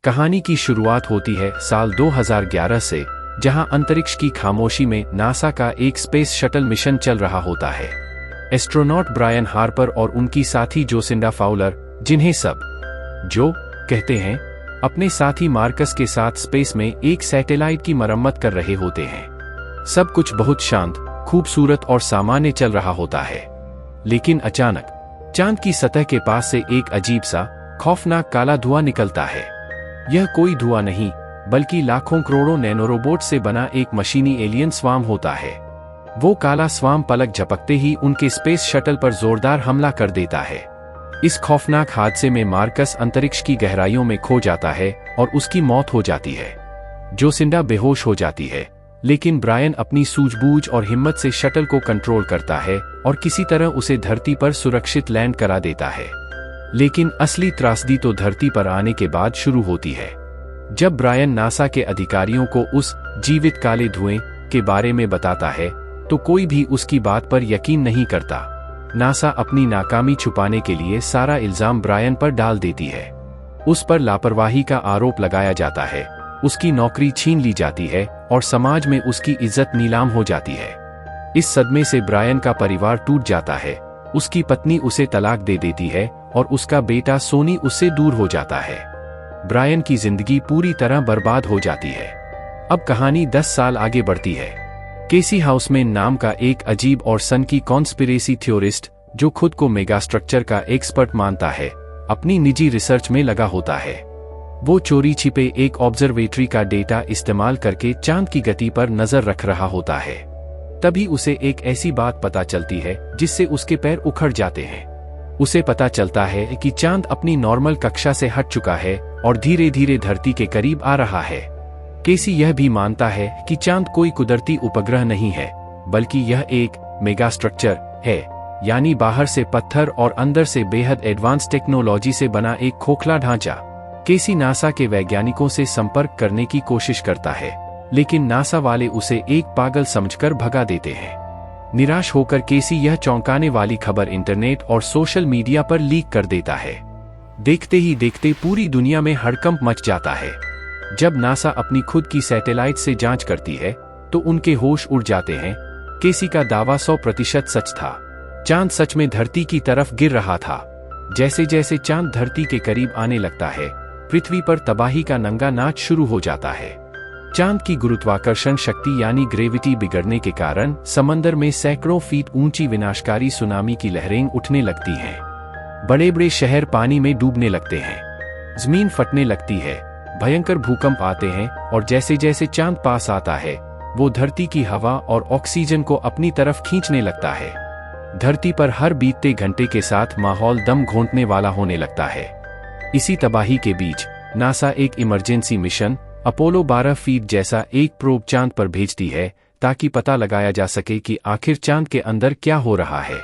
कहानी की शुरुआत होती है साल 2011 से, जहां अंतरिक्ष की खामोशी में नासा का एक स्पेस शटल मिशन चल रहा होता है। एस्ट्रोनॉट ब्रायन हार्पर और उनकी साथी जोसिंडा फाउलर, जिन्हें सब जो कहते हैं, अपने साथी मार्कस के साथ स्पेस में एक सैटेलाइट की मरम्मत कर रहे होते हैं। सब कुछ बहुत शांत, खूबसूरत और सामान्य चल रहा होता है। लेकिन अचानक चांद की सतह के पास से एक अजीब सा खौफनाक काला धुआं निकलता है। यह कोई धुआं नहीं, बल्कि लाखों करोड़ों नैनोरोबोट से बना एक मशीनी एलियन स्वाम होता है। वो काला स्वाम पलक झपकते ही उनके स्पेस शटल पर जोरदार हमला कर देता है। इस खौफनाक हादसे में मार्कस अंतरिक्ष की गहराइयों में खो जाता है और उसकी मौत हो जाती है। जोसिंडा बेहोश हो जाती है, लेकिन ब्रायन अपनी सूझबूझ और हिम्मत से शटल को कंट्रोल करता है और किसी तरह उसे धरती पर सुरक्षित लैंड करा देता है। लेकिन असली त्रासदी तो धरती पर आने के बाद शुरू होती है। जब ब्रायन नासा के अधिकारियों को उस जीवित काले धुएं के बारे में बताता है, तो कोई भी उसकी बात पर यकीन नहीं करता। नासा अपनी नाकामी छुपाने के लिए सारा इल्जाम ब्रायन पर डाल देती है। उस पर लापरवाही का आरोप लगाया जाता है, उसकी नौकरी छीन ली जाती है और समाज में उसकी इज्जत नीलाम हो जाती है। इस सदमे से ब्रायन का परिवार टूट जाता है। उसकी पत्नी उसे तलाक दे देती है और उसका बेटा सोनी उससे दूर हो जाता है। ब्रायन की जिंदगी पूरी तरह बर्बाद हो जाती है। अब कहानी 10 साल आगे बढ़ती है। केसी हाउसमैन नाम का एक अजीब और सनकी कॉन्स्पिरेसी थ्योरिस्ट, जो खुद को मेगास्ट्रक्चर का एक्सपर्ट मानता है, अपनी निजी रिसर्च में लगा होता है। वो चोरी छिपे एक ऑब्जर्वेटरी का डेटा इस्तेमाल करके चांद की गति पर नजर रख रहा होता है। तभी उसे एक ऐसी बात पता चलती है जिससे उसके पैर उखड़ जाते हैं। उसे पता चलता है कि चांद अपनी नॉर्मल कक्षा से हट चुका है और धीरे धीरे धरती के करीब आ रहा है। केसी यह भी मानता है कि चांद कोई कुदरती उपग्रह नहीं है, बल्कि यह एक मेगास्ट्रक्चर है, यानी बाहर से पत्थर और अंदर से बेहद एडवांस टेक्नोलॉजी से बना एक खोखला ढांचा। केसी नासा के वैज्ञानिकों से संपर्क करने की कोशिश करता है, लेकिन नासा वाले उसे एक पागल समझकर भगा देते हैं। निराश होकर केसी यह चौंकाने वाली खबर इंटरनेट और सोशल मीडिया पर लीक कर देता है। देखते ही देखते पूरी दुनिया में हड़कंप मच जाता है। जब नासा अपनी खुद की सैटेलाइट से जांच करती है, तो उनके होश उड़ जाते हैं। केसी का दावा 100% सच था। चांद सच में धरती की तरफ गिर रहा था। जैसे जैसे चांद धरती के करीब आने लगता है, पृथ्वी पर तबाही का नंगा नाच शुरू हो जाता है। चांद की गुरुत्वाकर्षण शक्ति यानी ग्रेविटी बिगड़ने के कारण समंदर में सैकड़ों फीट ऊंची विनाशकारी सुनामी की लहरें उठने लगती हैं। बड़े बड़े शहर पानी में डूबने लगते हैं। जमीन फटने लगती है। भयंकर भूकंप आते हैं और जैसे जैसे चांद पास आता है, वो धरती की हवा और ऑक्सीजन को अपनी तरफ खींचने लगता है। धरती पर हर बीतते घंटे के साथ माहौल दम घोंटने वाला होने लगता है। इसी तबाही के बीच नासा एक इमरजेंसी मिशन अपोलो 12 फीट जैसा एक प्रोब चांद पर भेजती है, ताकि पता लगाया जा सके कि आखिर चांद के अंदर क्या हो रहा है।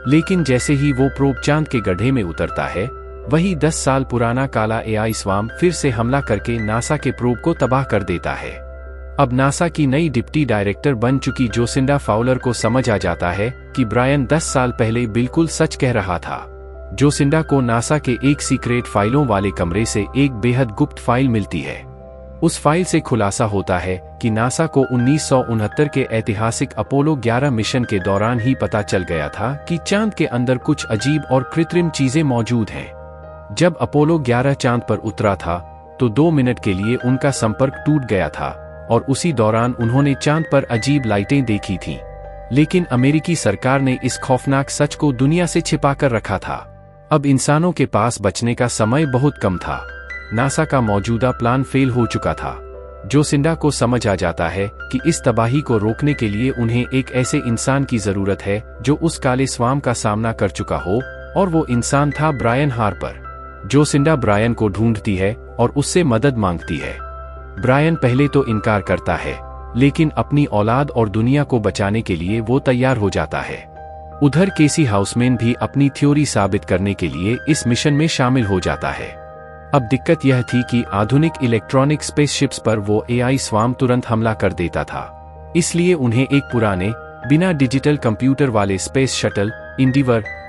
लेकिन जैसे ही वो प्रोब चांद के गड्ढे में उतरता है, वही 10 साल पुराना काला एआई स्वाम फिर से हमला करके नासा के प्रोब को तबाह कर देता है। अब नासा की नई डिप्टी डायरेक्टर बन चुकी जोसिंडा फाउलर को समझ आ जाता है कि ब्रायन 10 साल पहले बिल्कुल सच कह रहा था। जोसिंडा को नासा के एक सीक्रेट फाइलों वाले कमरे से एक बेहद गुप्त फाइल मिलती है। उस फाइल से खुलासा होता है कि नासा को 1969 के ऐतिहासिक अपोलो 11 मिशन के दौरान ही पता चल गया था कि चांद के अंदर कुछ अजीब और कृत्रिम चीजें मौजूद हैं। जब अपोलो 11 चांद पर उतरा था, तो 2 मिनट के लिए उनका संपर्क टूट गया था और उसी दौरान उन्होंने चांद पर अजीब लाइटें देखी थीं। लेकिन अमेरिकी सरकार ने इस खौफनाक सच को दुनिया से छिपा कर रखा था। अब इंसानों के पास बचने का समय बहुत कम था। नासा का मौजूदा प्लान फेल हो चुका था। जोसिंडा को समझ आ जाता है कि इस तबाही को रोकने के लिए उन्हें एक ऐसे इंसान की जरूरत है जो उस काले स्वाम का सामना कर चुका हो, और वो इंसान था ब्रायन हार्पर। जोसिंडा ब्रायन को ढूंढती है और उससे मदद मांगती है। ब्रायन पहले तो इनकार करता है, लेकिन अपनी औलाद और दुनिया को बचाने के लिए वो तैयार हो जाता है। उधर केसी हाउसमैन भी अपनी थ्योरी साबित करने के लिए इस मिशन में शामिल हो जाता है। अब दिक्कत यह थी कि आधुनिक इलेक्ट्रॉनिक स्पेसशिप्स पर वो एआई स्वाम तुरंत हमला कर देता था। इसलिए उन्हें एक पुराने, बिना डिजिटल कंप्यूटर वाले स्पेस शटल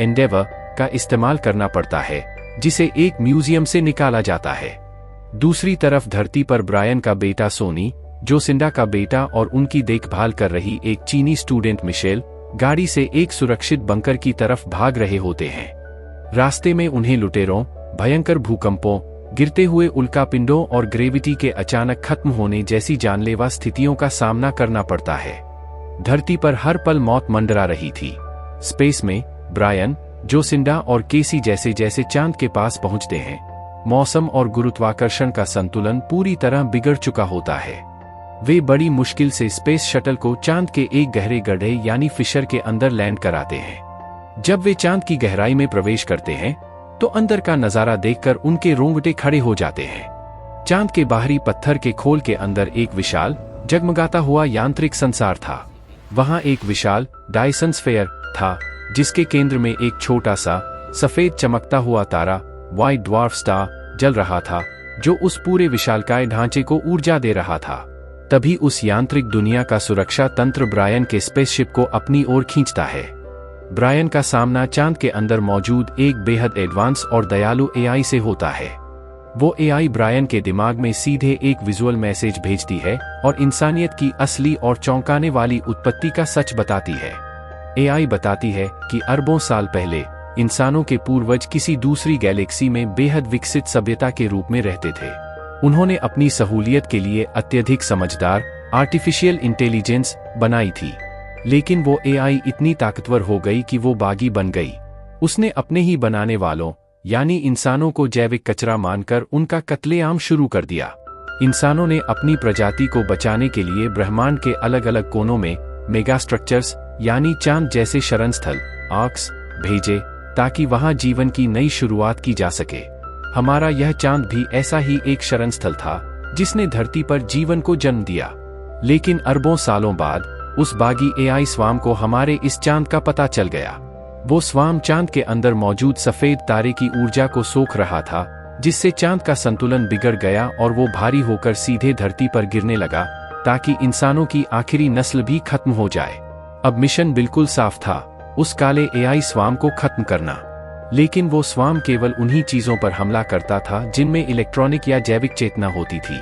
एंडेवर का इस्तेमाल करना पड़ता है, जिसे एक म्यूजियम से निकाला जाता है। दूसरी तरफ धरती पर ब्रायन का बेटा सोनी, जोसिंडा का बेटा और उनकी देखभाल कर रही एक चीनी स्टूडेंट मिशेल गाड़ी से एक सुरक्षित बंकर की तरफ भाग रहे होते हैं। रास्ते में उन्हें लुटेरों, भयंकर भूकंपों, गिरते हुए उल्कापिंडों और ग्रेविटी के अचानक खत्म होने जैसी जानलेवा स्थितियों का सामना करना पड़ता है। धरती पर हर पल मौत मंडरा रही थी। स्पेस में ब्रायन, जोसिंडा और केसी जैसे जैसे चांद के पास पहुंचते हैं, मौसम और गुरुत्वाकर्षण का संतुलन पूरी तरह बिगड़ चुका होता है। वे बड़ी मुश्किल से स्पेस शटल को चांद के एक गहरे गड्ढे यानी फिशर के अंदर लैंड कराते हैं। जब वे चांद की गहराई में प्रवेश करते हैं तो अंदर का नजारा देखकर उनके रोंगटे खड़े हो जाते हैं। चांद के बाहरी पत्थर के खोल के अंदर एक विशाल, जगमगाता हुआ यांत्रिक संसार था। वहां एक विशाल डायसन स्फीयर था, जिसके केंद्र में एक छोटा सा सफेद चमकता हुआ तारा, व्हाइट ड्वार्फ स्टार, जल रहा था, जो उस पूरे विशालकाय ढांचे को ऊर्जा दे रहा था। तभी उस यांत्रिक दुनिया का सुरक्षा तंत्र ब्रायन के स्पेसशिप को अपनी ओर खींचता है। ब्रायन का सामना चांद के अंदर मौजूद एक बेहद एडवांस और दयालु एआई से होता है। वो एआई ब्रायन के दिमाग में सीधे एक विजुअल मैसेज भेजती है और इंसानियत की असली और चौंकाने वाली उत्पत्ति का सच बताती है। एआई बताती है कि अरबों साल पहले इंसानों के पूर्वज किसी दूसरी गैलेक्सी में बेहद विकसित सभ्यता के रूप में रहते थे। उन्होंने अपनी सहूलियत के लिए अत्यधिक समझदार आर्टिफिशियल इंटेलिजेंस बनाई थी, लेकिन वो एआई इतनी ताकतवर हो गई कि वो बागी बन गई। उसने अपने ही बनाने वालों यानी इंसानों को जैविक कचरा मानकर उनका कत्लेआम शुरू कर दिया। इंसानों ने अपनी प्रजाति को बचाने के लिए ब्रह्मांड के अलग अलग कोनों में मेगा स्ट्रक्चर्स यानी चांद जैसे शरणस्थल आर्क्स भेजे, ताकि वहां जीवन की नई शुरुआत की जा सके। हमारा यह चांद भी ऐसा ही एक शरणस्थल था, जिसने धरती पर जीवन को जन्म दिया। लेकिन अरबों सालों बाद उस बागी एआई स्वाम को हमारे इस चांद का पता चल गया। वो स्वाम चांद के अंदर मौजूद सफेद तारे की ऊर्जा को सोख रहा था, जिससे चांद का संतुलन बिगड़ गया और वो भारी होकर सीधे धरती पर गिरने लगा, ताकि इंसानों की आखिरी नस्ल भी खत्म हो जाए। अब मिशन बिल्कुल साफ था, उस काले एआई स्वाम को खत्म करना। लेकिन वो स्वाम केवल उन्हीं चीजों पर हमला करता था जिनमें इलेक्ट्रॉनिक या जैविक चेतना होती थी।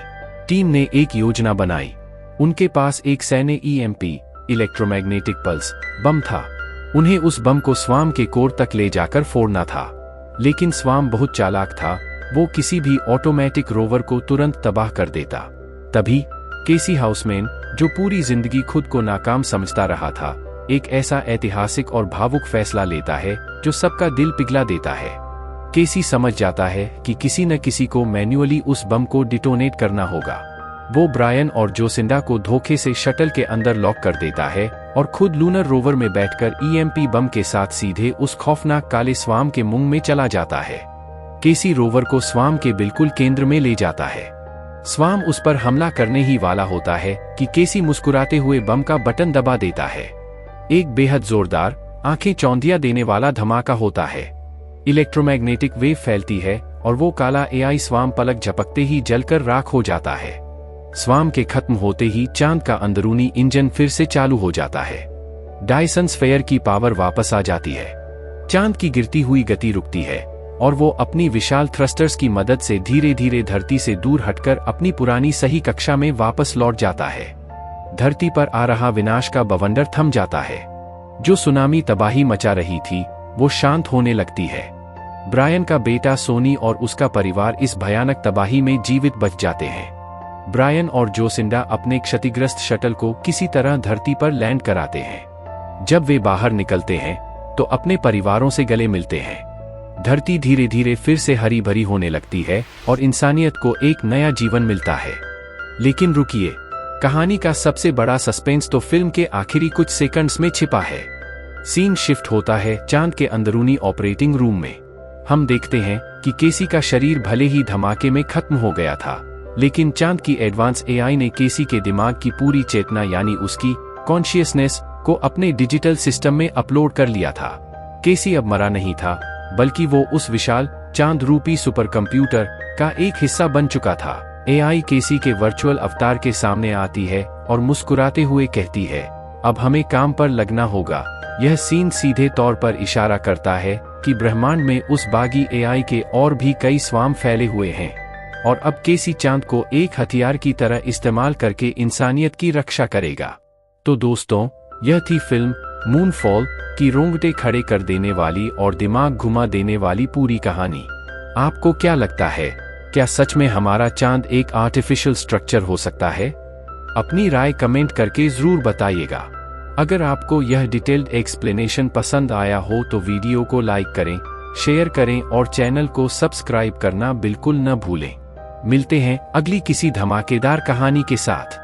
टीम ने एक योजना बनाई। उनके पास एक सैन्य ईएमपी इलेक्ट्रोमैग्नेटिक पल्स बम था। उन्हें उस बम को स्वाम के कोर तक ले जाकर फोड़ना था। लेकिन स्वाम बहुत चालाक था, वो किसी भी ऑटोमेटिक रोवर को तुरंत तबाह कर देता। तभी केसी हाउसमैन, जो पूरी जिंदगी खुद को नाकाम समझता रहा था, एक ऐसा ऐतिहासिक और भावुक फैसला लेता है जो सबका दिल पिघला देता है। केसी समझ जाता है कि किसी न किसी को मैन्युअली उस बम को डिटोनेट करना होगा। वो ब्रायन और जोसिंडा को धोखे से शटल के अंदर लॉक कर देता है और खुद लूनर रोवर में बैठकर ईएमपी बम के साथ सीधे उस खौफनाक काले स्वाम के मुंह में चला जाता है। केसी रोवर को स्वाम के बिल्कुल केंद्र में ले जाता है। स्वाम उस पर हमला करने ही वाला होता है कि केसी मुस्कुराते हुए बम का बटन दबा देता है। एक बेहद जोरदार, आंखें चौंधिया देने वाला धमाका होता है। इलेक्ट्रोमैग्नेटिक वेव फैलती है और वो काला एआई स्वाम पलक झपकते ही जलकर राख हो जाता है। स्वाम के खत्म होते ही चांद का अंदरूनी इंजन फिर से चालू हो जाता है। डायसन स्फीयर की पावर वापस आ जाती है। चांद की गिरती हुई गति रुकती है और वो अपनी विशाल थ्रस्टर्स की मदद से धीरे धीरे धरती से दूर हटकर अपनी पुरानी सही कक्षा में वापस लौट जाता है। धरती पर आ रहा विनाश का बवंडर थम जाता है। जो सुनामी तबाही मचा रही थी वो शांत होने लगती है। ब्रायन का बेटा सोनी और उसका परिवार इस भयानक तबाही में जीवित बच जाते हैं। ब्रायन और जोसिंडा अपने क्षतिग्रस्त शटल को किसी तरह धरती पर लैंड कराते हैं। जब वे बाहर निकलते हैं तो अपने परिवारों से गले मिलते हैं। धरती धीरे धीरे फिर से हरी भरी होने लगती है और इंसानियत को एक नया जीवन मिलता है। लेकिन रुकिए, कहानी का सबसे बड़ा सस्पेंस तो फिल्म के आखिरी कुछ सेकंड्स में छिपा है। सीन शिफ्ट होता है चांद के अंदरूनी ऑपरेटिंग रूम में। हम देखते हैं कि केसी का शरीर भले ही धमाके में खत्म हो गया था, लेकिन चांद की एडवांस एआई ने केसी के दिमाग की पूरी चेतना यानी उसकी कॉन्शियसनेस को अपने डिजिटल सिस्टम में अपलोड कर लिया था। केसी अब मरा नहीं था, बल्कि वो उस विशाल चांद रूपी सुपर कंप्यूटर का एक हिस्सा बन चुका था। एआई केसी के वर्चुअल अवतार के सामने आती है और मुस्कुराते हुए कहती है, अब हमें काम पर लगना होगा। यह सीन सीधे तौर पर इशारा करता है कि ब्रह्मांड में उस बागी एआई के और भी कई स्वाम फैले हुए हैं। और अब केसी चांद को एक हथियार की तरह इस्तेमाल करके इंसानियत की रक्षा करेगा। तो दोस्तों, यह थी फिल्म मूनफॉल की रोंगटे खड़े कर देने वाली और दिमाग घुमा देने वाली पूरी कहानी। आपको क्या लगता है, क्या सच में हमारा चांद एक आर्टिफिशियल स्ट्रक्चर हो सकता है? अपनी राय कमेंट करके जरूर बताइएगा। अगर आपको यह डिटेल्ड एक्सप्लेनेशन पसंद आया हो तो वीडियो को लाइक करें, शेयर करें और चैनल को सब्सक्राइब करना बिल्कुल न भूलें। मिलते हैं अगली किसी धमाकेदार कहानी के साथ।